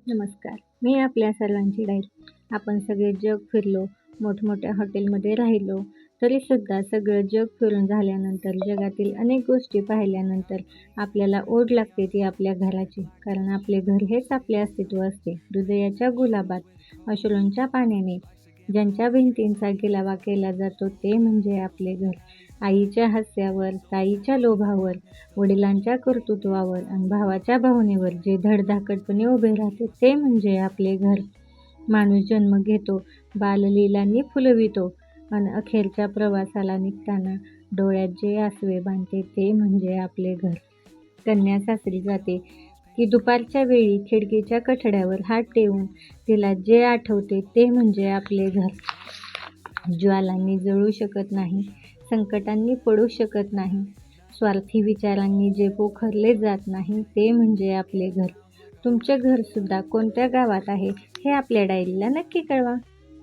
नमस्कार. मी आपल्या सर्वांची डाईल. आपण सगळे जग फिरलो, मोठमोठ्या हॉटेलमध्ये राहिलो, तरीसुद्धा सगळं जग फिरून झाल्यानंतर, जगातील अनेक गोष्टी पाहिल्यानंतर आपल्याला ओढ लागते ती आपल्या घराची. कारण आपले घर हेच आपले अस्तित्व असते. हृदयाच्या गुलाबात, अश्रूंच्या पाण्याने ज्यांच्या भिंतींचा गिलावा केला जातो ते म्हणजे आपले घर. आईच्या हास्यावर, ताईच्या लोभावर, वडिलांच्या कर्तृत्वावर आणि भावाच्या भावनेवर जे धडधाकटपणे उभे राहते ते म्हणजे आपले घर. माणूस जन्म घेतो, बाललीलांनी फुलवितो आणि अखेरच्या प्रवासाला निघताना डोळ्यात जे आसवे बांधते ते म्हणजे आपले घर. कन्या सासरी जाते की दुपारच्या वेळी खिडकीच्या कठड्यावर हात ठेवून तिला जे आठवते ते म्हणजे आपले घर. ज्वालांनी जळू शकत नाही, संकटांनी पडू शकत नाही, स्वार्थी विचारांनी जे पोखरले जात नाही ते म्हणजे आपले घर. तुमचे घरसुद्धा कोणत्या गावात आहे हे आपल्या डायरीला नक्की कळवा.